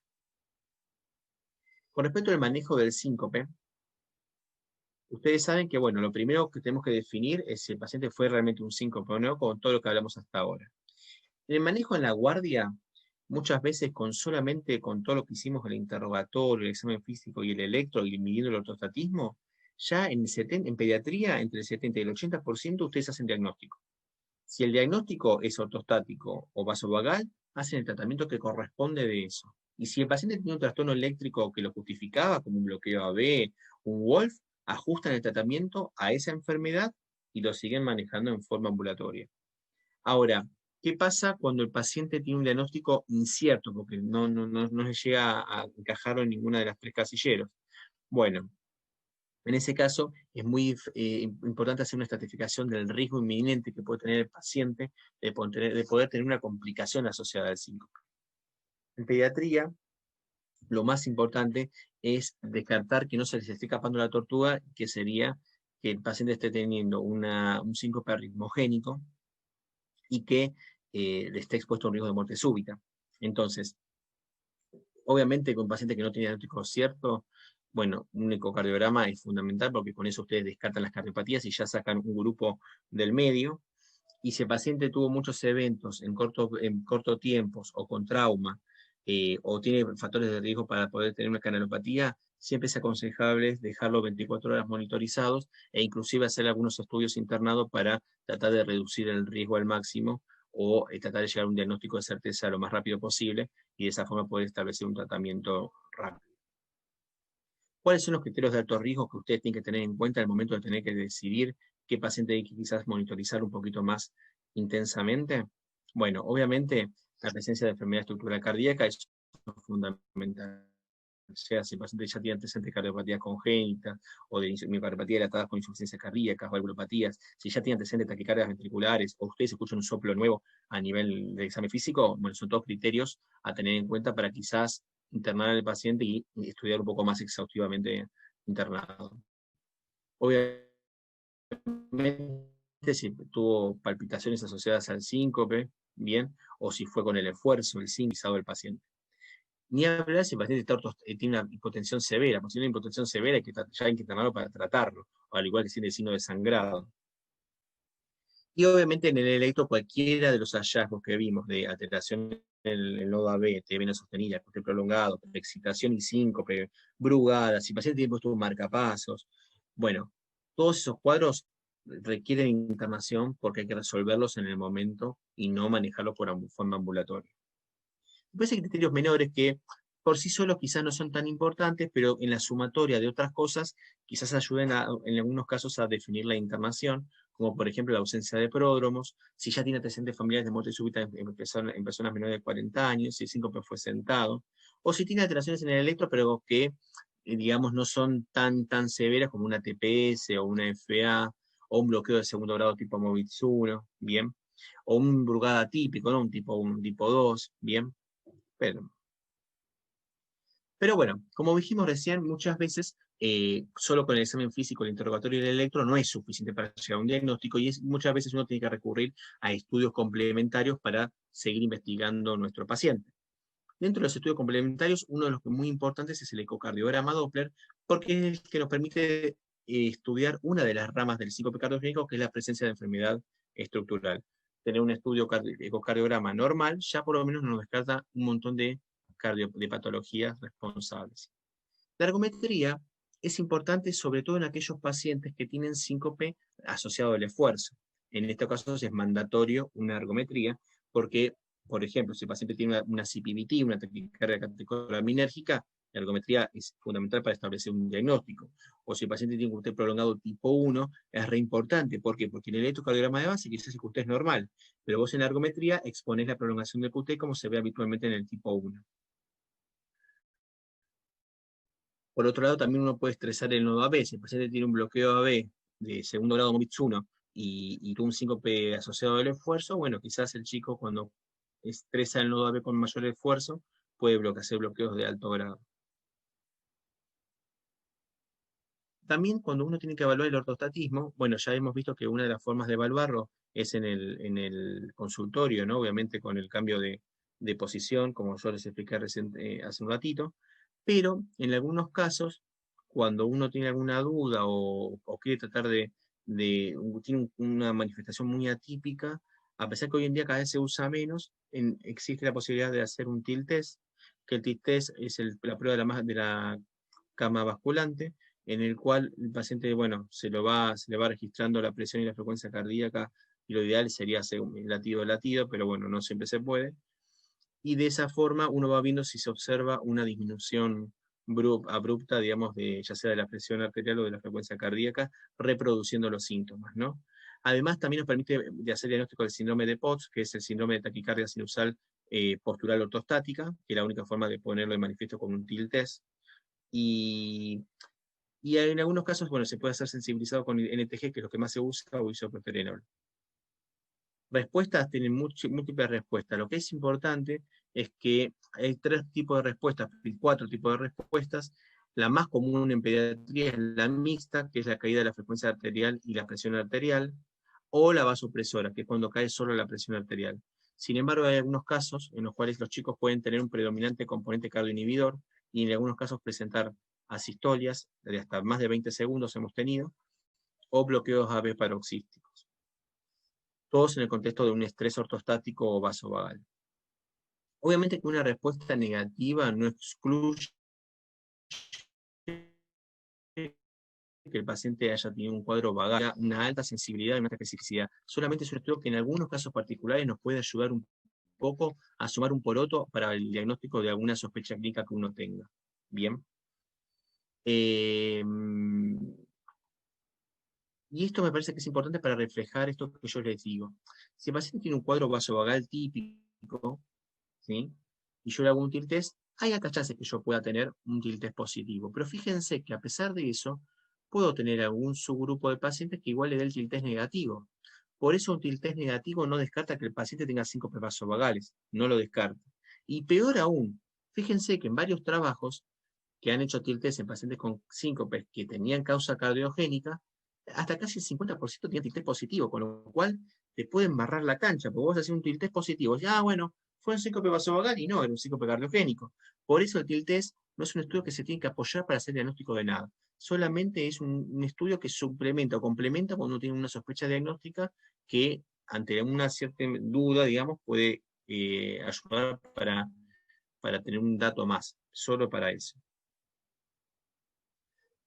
Con respecto al manejo del síncope, ustedes saben que, bueno, lo primero que tenemos que definir es si el paciente fue realmente un síncope o no, con todo lo que hablamos hasta ahora. En el manejo en la guardia, muchas veces solamente con todo lo que hicimos, el interrogatorio, el examen físico y el electro, y midiendo el ortostatismo, ya en pediatría, entre el 70 y el 80% ustedes hacen diagnóstico. Si el diagnóstico es ortostático o vasovagal, hacen el tratamiento que corresponde de eso. Y si el paciente tiene un trastorno eléctrico que lo justificaba, como un bloqueo AB, un Wolf, ajustan el tratamiento a esa enfermedad y lo siguen manejando en forma ambulatoria. Ahora, ¿qué pasa cuando el paciente tiene un diagnóstico incierto, porque no le llega a encajarlo en ninguna de las tres casilleros? Bueno, en ese caso es muy importante hacer una estratificación del riesgo inminente que puede tener el paciente de poder tener una complicación asociada al síncope. En pediatría, lo más importante es descartar que no se les esté escapando la tortuga, que sería que el paciente esté teniendo un síncope arritmogénico y que le esté expuesto a un riesgo de muerte súbita. Entonces, obviamente con un paciente que no tiene diagnóstico cierto, bueno, un ecocardiograma es fundamental porque con eso ustedes descartan las cardiopatías y ya sacan un grupo del medio. Y si el paciente tuvo muchos eventos en corto tiempos o con trauma, o tiene factores de riesgo para poder tener una canalopatía, siempre es aconsejable dejarlo 24 horas monitorizados e inclusive hacer algunos estudios internados para tratar de reducir el riesgo al máximo o tratar de llegar a un diagnóstico de certeza lo más rápido posible y de esa forma poder establecer un tratamiento rápido. ¿Cuáles son los criterios de alto riesgo que ustedes tienen que tener en cuenta al momento de tener que decidir qué paciente hay que quizás monitorizar un poquito más intensamente? Bueno, obviamente la presencia de enfermedad estructural cardíaca es fundamental. O sea, si el paciente ya tiene antecedentes de cardiopatía congénita o de miocardiopatía dilatada con insuficiencia cardíaca, valvulopatías, si ya tiene antecedentes de taquicardias ventriculares o ustedes escuchan un soplo nuevo a nivel de examen físico, bueno, son todos criterios a tener en cuenta para quizás internar al paciente y estudiar un poco más exhaustivamente internado. Obviamente, si tuvo palpitaciones asociadas al síncope, bien, o si fue con el esfuerzo, el síncope del paciente. Ni hablar si el paciente tiene una hipotensión severa, porque si tiene una hipotensión severa ya hay que internarlo para tratarlo, o al igual que si tiene signo de sangrado. Y obviamente en el electro cualquiera de los hallazgos que vimos de alteración en el nodo AB, de vena sostenida, corte prolongado, excitación y síncope, brugada, si el paciente tiene puesto un marcapasos, bueno, todos esos cuadros requieren internación porque hay que resolverlos en el momento y no manejarlos por forma ambulatoria. Después hay criterios menores que por sí solos quizás no son tan importantes, pero en la sumatoria de otras cosas quizás ayuden en algunos casos a definir la internación, como por ejemplo la ausencia de pródromos, si ya tiene antecedentes familiares de muerte súbita en personas menores de 40 años, si el síncope fue sentado, o si tiene alteraciones en el electro, pero que digamos no son tan severas como una TPS o una FA, o un bloqueo de segundo grado tipo MOVITS 1, bien, o un brugada típico, ¿no? Un tipo 1, un tipo 2, bien. Pero bueno, como dijimos recién, muchas veces solo con el examen físico, el interrogatorio y el electro no es suficiente para llegar a un diagnóstico y muchas veces uno tiene que recurrir a estudios complementarios para seguir investigando nuestro paciente. Dentro de los estudios complementarios, uno de los muy importantes es el ecocardiograma Doppler, porque es el que nos permite estudiar una de las ramas del síncope cardiogénico, que es la presencia de enfermedad estructural. Tener un estudio ecocardiograma normal ya por lo menos nos descarta un montón de patologías responsables. La ergometría es importante sobre todo en aquellos pacientes que tienen síncope asociado al esfuerzo. En este caso es mandatorio una ergometría porque, por ejemplo, si el paciente tiene una CPVT, una taquicardia catecolamínérgica, la ergometría es fundamental para establecer un diagnóstico. O si el paciente tiene un QT prolongado tipo 1, es re importante. ¿Por qué? Porque en el electrocardiograma de base quizás el QT es normal, pero vos en la ergometría exponés la prolongación del QT como se ve habitualmente en el tipo 1. Por otro lado, también uno puede estresar el nodo AB. Si el paciente tiene un bloqueo AB de segundo grado MOVITS 1 y tuvo un síncope asociado al esfuerzo, bueno, quizás el chico cuando estresa el nodo AB con mayor esfuerzo puede hacer bloqueos de alto grado. También cuando uno tiene que evaluar el ortostatismo, bueno, ya hemos visto que una de las formas de evaluarlo es en el consultorio, ¿no? Obviamente con el cambio de posición, como yo les expliqué hace un ratito, pero en algunos casos, cuando uno tiene alguna duda o quiere tratar tiene una manifestación muy atípica, a pesar que hoy en día cada vez se usa menos, existe la posibilidad de hacer un tilt test, que el tilt test es la prueba de la cama basculante, en el cual el paciente, bueno, se le va registrando la presión y la frecuencia cardíaca, y lo ideal sería hacer un latido a latido, pero bueno, no siempre se puede. Y de esa forma uno va viendo si se observa una disminución abrupta, digamos, ya sea de la presión arterial o de la frecuencia cardíaca, reproduciendo los síntomas, ¿no? Además, también nos permite de hacer diagnóstico del síndrome de POTS, que es el síndrome de taquicardia sinusal postural ortostática, que es la única forma de ponerlo de manifiesto con un tilt test. Y, y en algunos casos, bueno, se puede hacer sensibilizado con NTG, que es lo que más se usa, o isoproterenol. Respuestas tienen múltiples respuestas. Lo que es importante es que hay 3 tipos de respuestas, 4 tipos de respuestas. La más común en pediatría es la mixta, que es la caída de la frecuencia arterial y la presión arterial, o la vasopresora, que es cuando cae solo la presión arterial. Sin embargo, hay algunos casos en los cuales los chicos pueden tener un predominante componente cardioinhibidor y en algunos casos presentar asistolias de hasta más de 20 segundos hemos tenido, o bloqueos AV paroxísticos. Todos en el contexto de un estrés ortostático o vasovagal. Obviamente que una respuesta negativa no excluye que el paciente haya tenido un cuadro vagal, una alta sensibilidad y una especificidad. Solamente es un estudio que en algunos casos particulares nos puede ayudar un poco a sumar un poroto para el diagnóstico de alguna sospecha clínica que uno tenga. Bien. Y esto me parece que es importante para reflejar esto que yo les digo. Si el paciente tiene un cuadro vasovagal típico, ¿sí? Y yo le hago un tilt test, hay altas chances que yo pueda tener un tilt test positivo. Pero fíjense que a pesar de eso, puedo tener algún subgrupo de pacientes que igual le dé el tilt test negativo. Por eso un tilt test negativo no descarta que el paciente tenga síncopes vasovagales, no lo descarta. Y peor aún, fíjense que en varios trabajos que han hecho tilt test en pacientes con síncopes que tenían causa cardiogénica, hasta casi el 50% tiene tilt test positivo, con lo cual te pueden barrar la cancha, porque vos haces un tilt test positivo, y bueno, fue un síncope vasovagal y no, era un síncope cardiogénico. Por eso el tilt test no es un estudio que se tiene que apoyar para hacer diagnóstico de nada. Solamente es un estudio que suplementa o complementa cuando uno tiene una sospecha diagnóstica que ante una cierta duda, digamos, puede ayudar para tener un dato más, solo para eso.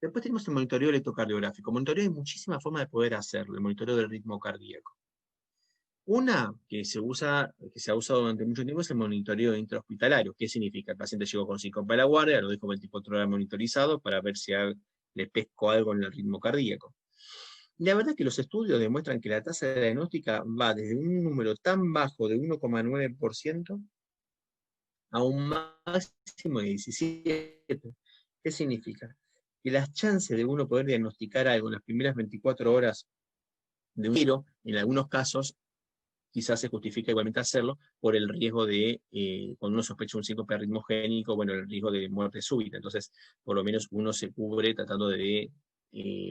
Después tenemos el monitoreo electrocardiográfico. Monitoreo hay muchísimas formas de poder hacerlo, el monitoreo del ritmo cardíaco. Una que se ha usado durante mucho tiempo es el monitoreo intrahospitalario. ¿Qué significa? El paciente llegó con síncope a la guardia, lo dejo 24 horas monitorizado para ver si le pesco algo en el ritmo cardíaco. La verdad es que los estudios demuestran que la tasa de diagnóstica va desde un número tan bajo de 1,9% a un máximo de 17%. ¿Qué significa? Que las chances de uno poder diagnosticar algo en las primeras 24 horas de un giro, en algunos casos, quizás se justifica igualmente hacerlo por el riesgo de, cuando uno sospecha un síncope arritmogénico, bueno, el riesgo de muerte súbita. Entonces, por lo menos uno se cubre tratando de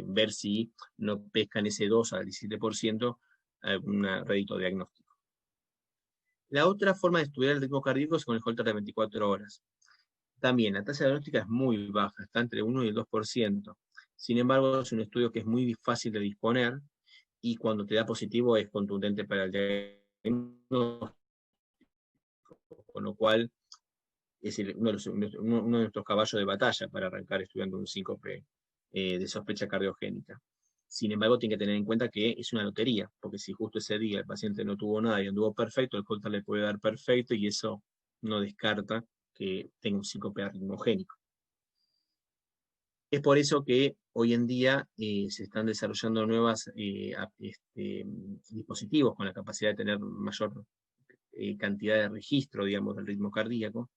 ver si no pescan ese 2 al 17% algún rédito diagnóstico. La otra forma de estudiar el ritmo cardíaco es con el Holter de 24 horas. También la tasa diagnóstica es muy baja, está entre 1 y el 2%. Sin embargo, es un estudio que es muy fácil de disponer y cuando te da positivo es contundente para el diagnóstico, con lo cual es uno de nuestros caballos de batalla para arrancar estudiando un síncope de sospecha cardiogénica. Sin embargo, tiene que tener en cuenta que es una lotería, porque si justo ese día el paciente no tuvo nada y anduvo perfecto, el Holter le puede dar perfecto y eso no descarta que tenga un síncope arritmogénico. Es por eso que hoy en día se están desarrollando nuevos dispositivos con la capacidad de tener mayor cantidad de registro, digamos, del ritmo cardíaco.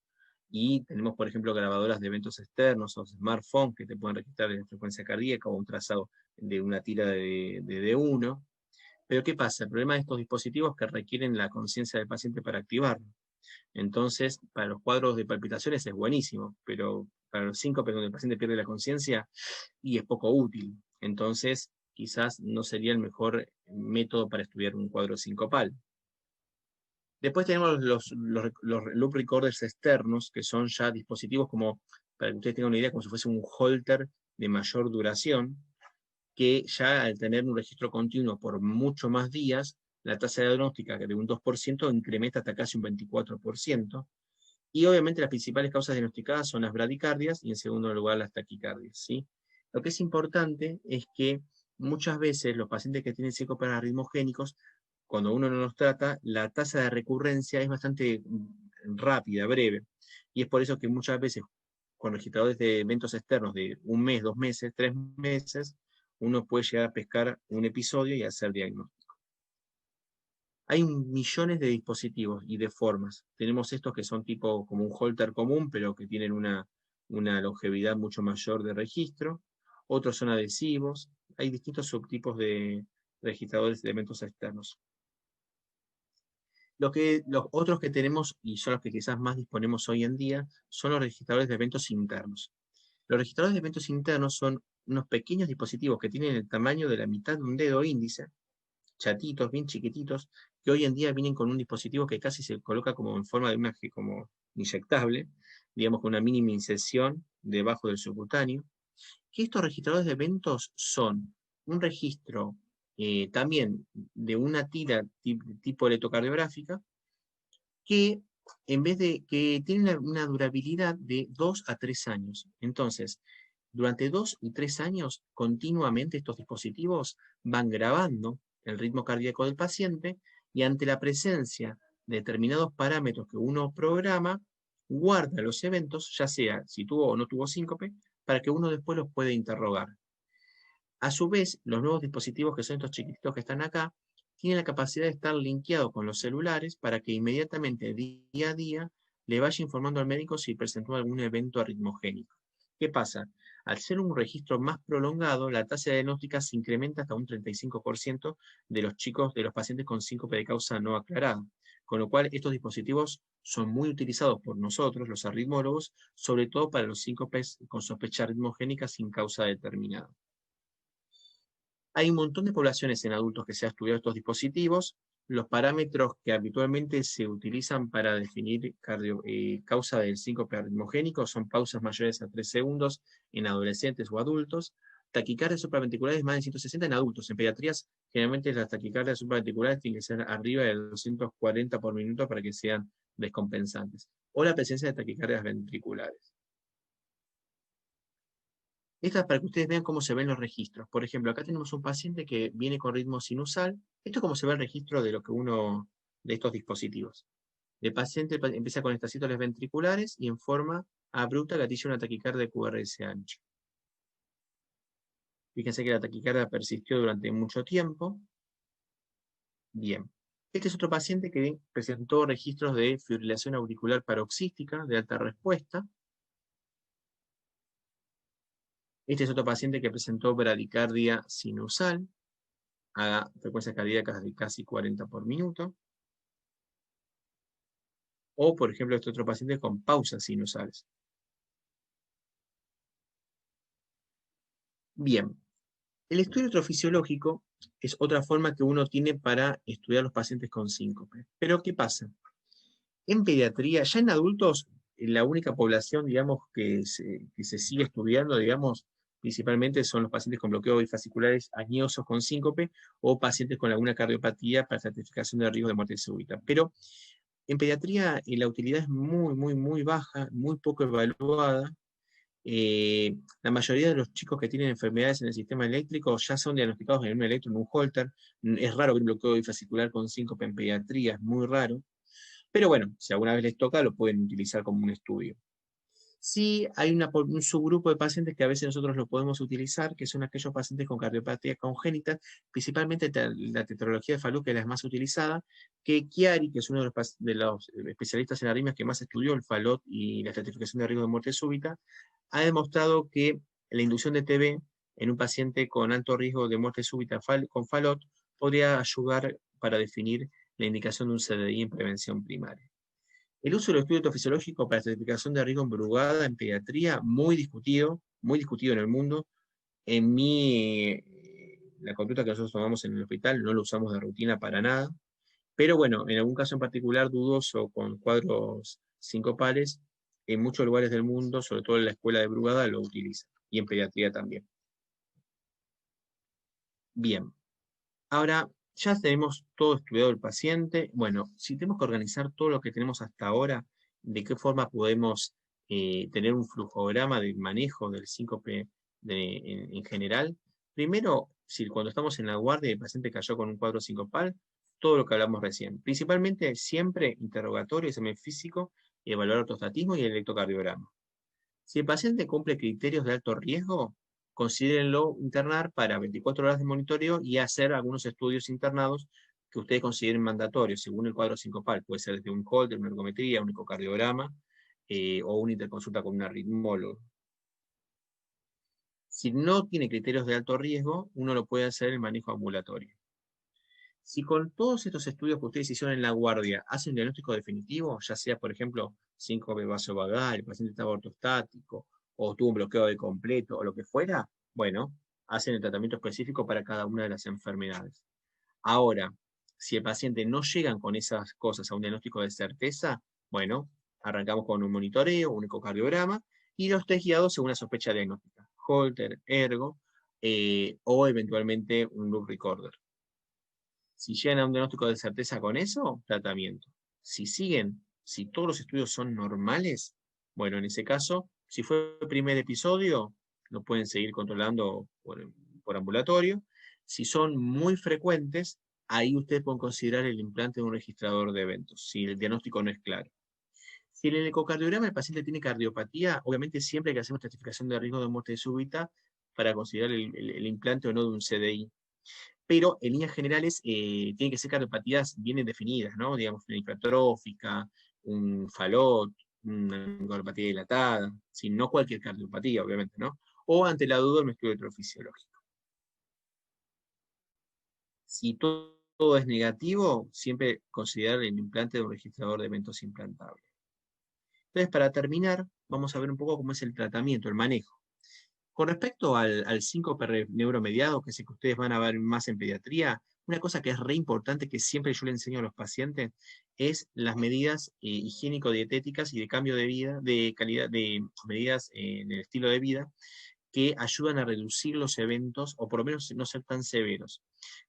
Y tenemos, por ejemplo, grabadoras de eventos externos o smartphones que te pueden registrar la frecuencia cardíaca o un trazado de una tira de D1. Pero ¿qué pasa? El problema de estos dispositivos es que requieren la conciencia del paciente para activarlo. Entonces, para los cuadros de palpitaciones es buenísimo, pero para los síncopes donde el paciente pierde la conciencia, y es poco útil. Entonces, quizás no sería el mejor método para estudiar un cuadro sincopal. Después tenemos los loop recorders externos, que son ya dispositivos como, para que ustedes tengan una idea, como si fuese un holter de mayor duración, que ya al tener un registro continuo por mucho más días, la tasa diagnóstica de un 2% incrementa hasta casi un 24%, y obviamente las principales causas diagnosticadas son las bradicardias y en segundo lugar las taquicardias, ¿sí? Lo que es importante es que muchas veces los pacientes que tienen síncopes arritmogénicos, cuando uno no los trata, la tasa de recurrencia es bastante rápida, breve, y es por eso que muchas veces con registradores de eventos externos de un mes, 2 meses, 3 meses, uno puede llegar a pescar un episodio y hacer diagnóstico. Hay millones de dispositivos y de formas. Tenemos estos que son tipo como un holter común, pero que tienen una longevidad mucho mayor de registro. Otros son adhesivos. Hay distintos subtipos de registradores de eventos externos. Los otros que tenemos, y son los que quizás más disponemos hoy en día, son los registradores de eventos internos. Los registradores de eventos internos son unos pequeños dispositivos que tienen el tamaño de la mitad de un dedo índice, chatitos, bien chiquititos, que hoy en día vienen con un dispositivo que casi se coloca como en forma de una como inyectable, digamos con una mínima incisión debajo del subcutáneo, que estos registradores de eventos son un registro también de una tira tipo electrocardiográfica, que en vez de que tiene una durabilidad de 2 a 3 años. Entonces, durante 2 y 3 años, continuamente estos dispositivos van grabando el ritmo cardíaco del paciente y ante la presencia de determinados parámetros que uno programa, guarda los eventos, ya sea si tuvo o no tuvo síncope, para que uno después los pueda interrogar. A su vez, los nuevos dispositivos, que son estos chiquititos que están acá, tienen la capacidad de estar linkeados con los celulares para que inmediatamente, día a día, le vaya informando al médico si presentó algún evento arritmogénico. ¿Qué pasa? Al ser un registro más prolongado, la tasa de diagnóstica se incrementa hasta un 35% de los chicos, de los pacientes con síncope de causa no aclarada. Con lo cual, estos dispositivos son muy utilizados por nosotros, los arritmólogos, sobre todo para los síncopes con sospecha arritmogénica sin causa determinada. Hay un montón de poblaciones en adultos que se han estudiado estos dispositivos. Los parámetros que habitualmente se utilizan para definir causa del síncope arritmogénico son pausas mayores a 3 segundos en adolescentes o adultos, taquicardias supraventriculares más de 160 en adultos. En pediatrías, generalmente las taquicardias supraventriculares tienen que ser arriba de 240 por minuto para que sean descompensantes. O la presencia de taquicardias ventriculares. Esta es para que ustedes vean cómo se ven los registros. Por ejemplo, acá tenemos un paciente que viene con ritmo sinusal. Esto es como se ve el registro de de estos dispositivos. El paciente empieza con estacítoles ventriculares y en forma abrupta gatilla una taquicardia QRS ancha. Fíjense que la taquicardia persistió durante mucho tiempo. Bien. Este es otro paciente que presentó registros de fibrilación auricular paroxística de alta respuesta. Este es otro paciente que presentó bradicardia sinusal a frecuencias cardíacas de casi 40 por minuto. O, por ejemplo, este otro paciente con pausas sinusales. Bien, el estudio electrofisiológico es otra forma que uno tiene para estudiar los pacientes con síncope. Pero, ¿qué pasa? En pediatría, ya en adultos, la única población, digamos, que se sigue estudiando, digamos, principalmente son los pacientes con bloqueo bifasciculares añosos con síncope o pacientes con alguna cardiopatía para certificación de riesgo de muerte súbita. Pero en pediatría la utilidad es muy, muy, muy baja, muy poco evaluada. La mayoría de los chicos que tienen enfermedades en el sistema eléctrico ya son diagnosticados en un electro, en un holter. Es raro ver un bloqueo bifascicular con síncope en pediatría, es muy raro. Pero bueno, si alguna vez les toca, lo pueden utilizar como un estudio. Sí, hay un subgrupo de pacientes que a veces nosotros lo podemos utilizar, que son aquellos pacientes con cardiopatía congénita, principalmente la tetralogía de Fallot, que es la más utilizada, que Chiari, que es uno de los especialistas en arritmias que más estudió el Fallot y la estratificación de riesgo de muerte súbita, ha demostrado que la inducción de TB en un paciente con alto riesgo de muerte súbita con Fallot podría ayudar para definir la indicación de un CDI en prevención primaria. El uso del estudio fisiológico para estratificación de riesgo en brugada en pediatría, muy discutido en el mundo. En la conducta que nosotros tomamos en el hospital no lo usamos de rutina para nada, pero bueno, en algún caso en particular dudoso con cuadros sincopales, en muchos lugares del mundo, sobre todo en la escuela de brugada, lo utilizan, y en pediatría también. Bien, ahora ya tenemos todo estudiado el paciente. Bueno, si tenemos que organizar todo lo que tenemos hasta ahora, ¿de qué forma podemos tener un flujograma de manejo del síncope en general? Primero, si cuando estamos en la guardia y el paciente cayó con un cuadro sincopal, todo lo que hablamos recién. Principalmente siempre interrogatorio, examen físico, evaluar ortostatismo y el electrocardiograma. Si el paciente cumple criterios de alto riesgo, considérenlo internar para 24 horas de monitoreo y hacer algunos estudios internados que ustedes consideren mandatorios, según el cuadro sincopal. Puede ser desde un Holter, una ergometría, un ecocardiograma o una interconsulta con un arritmólogo. Si no tiene criterios de alto riesgo, uno lo puede hacer en manejo ambulatorio. Si con todos estos estudios que ustedes hicieron en la guardia hacen un diagnóstico definitivo, ya sea, por ejemplo, síncope vasovagal, el paciente estaba ortostático, o tuvo un bloqueo de completo, o lo que fuera, bueno, hacen el tratamiento específico para cada una de las enfermedades. Ahora, si el paciente no llegan con esas cosas a un diagnóstico de certeza, bueno, arrancamos con un monitoreo, un ecocardiograma, y los test guiados según la sospecha diagnóstica, Holter, ergo, o eventualmente un loop recorder. Si llegan a un diagnóstico de certeza con eso, tratamiento. Si siguen, si todos los estudios son normales, bueno, en ese caso, si fue el primer episodio, lo pueden seguir controlando por ambulatorio. Si son muy frecuentes, ahí ustedes pueden considerar el implante de un registrador de eventos, si el diagnóstico no es claro. Si en el ecocardiograma el paciente tiene cardiopatía, obviamente siempre hay que hacer una estratificación de riesgo de muerte súbita para considerar el implante o no de un CDI, pero en líneas generales tienen que ser cardiopatías bien definidas, ¿no? Digamos, una hipertrófica, un falot, una cardiopatía dilatada, sin no cualquier cardiopatía, obviamente, ¿no? O ante la duda, un estudio electrofisiológico. Si todo es negativo, siempre considerar el implante de un registrador de eventos implantables. Entonces, para terminar, vamos a ver un poco cómo es el tratamiento, el manejo. Con respecto al síncope neuromediado, que es el que ustedes van a ver más en pediatría, una cosa que es re importante que siempre yo le enseño a los pacientes es las medidas higiénico-dietéticas y de cambio de vida, de calidad, de medidas en el estilo de vida, que ayudan a reducir los eventos o por lo menos no ser tan severos.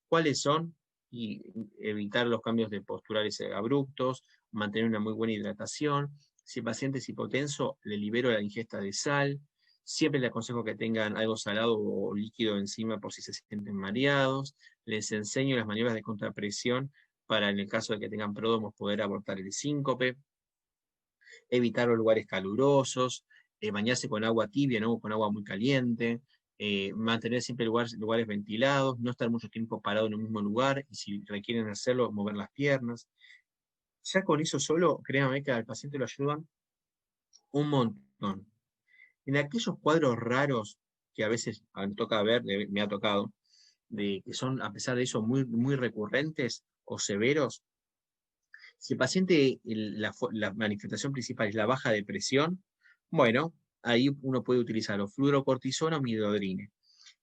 ¿Cuáles son? Y evitar los cambios de posturales abruptos, mantener una muy buena hidratación. Si el paciente es hipotenso, le libero la ingesta de sal. Siempre les aconsejo que tengan algo salado o líquido encima por si se sienten mareados. Les enseño las maniobras de contrapresión para, en el caso de que tengan pródomos, poder abortar el síncope. Evitar los lugares calurosos, bañarse con agua tibia, no con agua muy caliente, mantener siempre lugares ventilados, no estar mucho tiempo parado en el mismo lugar y si requieren hacerlo, mover las piernas. Ya con eso solo, créanme que al paciente lo ayudan un montón. En aquellos cuadros raros que a veces toca ver, me ha tocado, que son a pesar de eso muy, muy recurrentes o severos, si el paciente, la manifestación principal es la baja de presión, bueno, ahí uno puede utilizar o fluorocortisona o midodrine.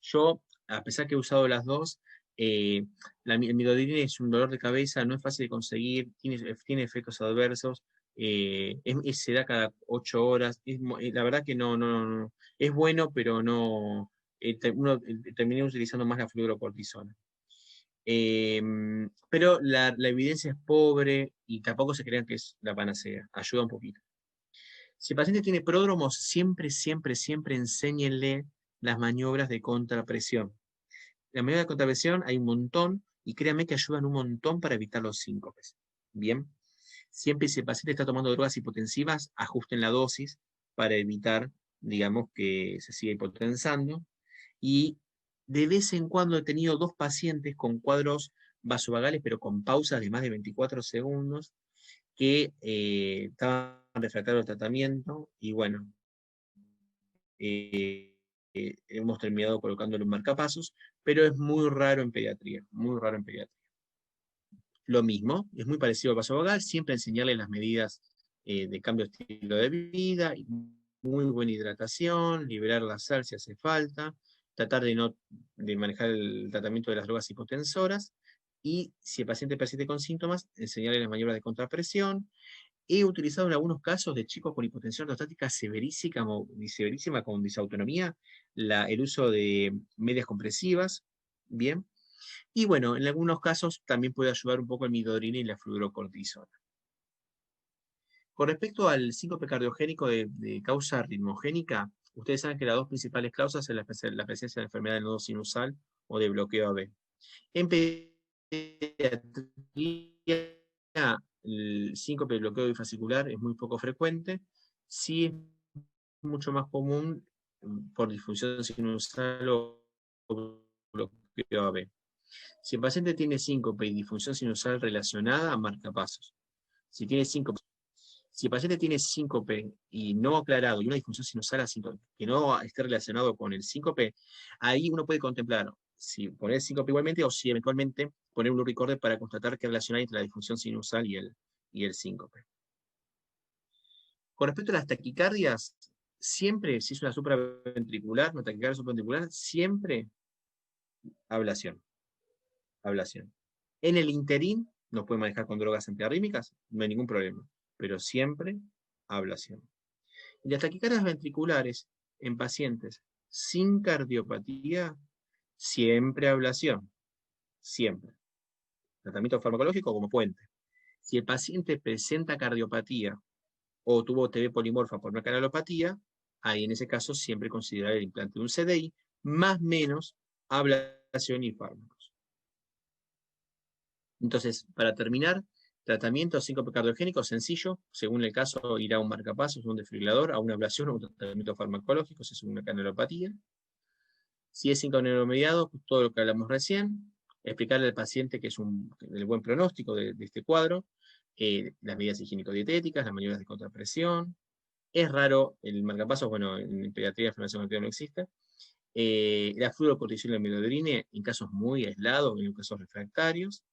Yo, a pesar que he usado las dos, el midodrine es un dolor de cabeza, no es fácil de conseguir, tiene efectos adversos, se da cada 8 horas. La verdad que no, es bueno, pero no, terminé utilizando más la fluorocortisona. Pero la evidencia es pobre y tampoco se crean que es la panacea, ayuda un poquito. Si el paciente tiene pródromos, siempre enséñenle las maniobras de contrapresión. Las maniobras de contrapresión hay un montón y créanme que ayudan un montón para evitar los síncopes. Bien, siempre si el paciente está tomando drogas hipotensivas, ajusten la dosis para evitar, digamos, que se siga hipotensando. Y de vez en cuando he tenido 2 pacientes con cuadros vasovagales, pero con pausas de más de 24 segundos, que estaban refractarios al tratamiento, y bueno, hemos terminado colocándole un marcapasos, pero es muy raro en pediatría, muy raro en pediatría. Lo mismo, es muy parecido al vasovagal, siempre enseñarle las medidas de cambio de estilo de vida, muy buena hidratación, liberar la sal si hace falta, tratar de manejar el tratamiento de las drogas hipotensoras, y si el paciente persiste con síntomas, enseñarle las maniobras de contrapresión. He utilizado en algunos casos de chicos con hipotensión ortostática severísima con disautonomía, el uso de medias compresivas, bien. Y bueno, en algunos casos también puede ayudar un poco el midodrina y la fluorocortisona. Con respecto al síncope cardiogénico de causa ritmogénica, ustedes saben que las dos principales causas es la presencia de enfermedad del nodo sinusal o de bloqueo AB. En pediatría, el síncope de bloqueo bifascicular es muy poco frecuente, sí es mucho más común por disfunción sinusal o bloqueo AB. Si el paciente tiene síncope y disfunción sinusal relacionada, marca pasos. Si el paciente tiene síncope y no aclarado y una disfunción sinusal que no esté relacionado con el síncope, ahí uno puede contemplar si poner síncope igualmente o si eventualmente poner un luricorde para constatar qué relación hay entre la disfunción sinusal y el síncope. Con respecto a las taquicardias, siempre, si es una supraventricular, una taquicardia supraventricular, siempre ablación. En el interín, nos puede manejar con drogas antiarrítmicas, no hay ningún problema, pero siempre ablación. Y las taquicardias ventriculares en pacientes sin cardiopatía, siempre ablación, siempre. Tratamiento farmacológico como puente. Si el paciente presenta cardiopatía o tuvo TB polimorfa por una canalopatía, ahí en ese caso siempre considerar el implante de un CDI, más menos ablación y fármacos. Entonces, para terminar, tratamiento síncope cardiogénico sencillo, según el caso irá a un marcapasos, un desfibrilador, a una ablación o un tratamiento farmacológico, si es una canalopatía. Si es síncope neuromediado, todo lo que hablamos recién, explicarle al paciente que es el buen pronóstico de este cuadro, las medidas higiénico-dietéticas, las maniobras de contrapresión. Es raro el marcapasos, bueno, en pediatría la inflamación bacteriana no existe. La fluorocortisona y la midodrine en casos muy aislados, en casos refractarios.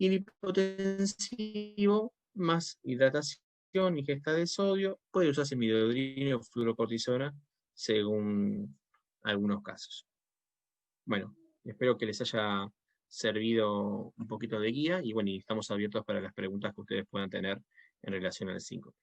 Y el hipotensivo, más hidratación, ingesta de sodio, puede usarse midodrina o fluorocortisona según algunos casos. Bueno, espero que les haya servido un poquito de guía y bueno, y estamos abiertos para las preguntas que ustedes puedan tener en relación al 5.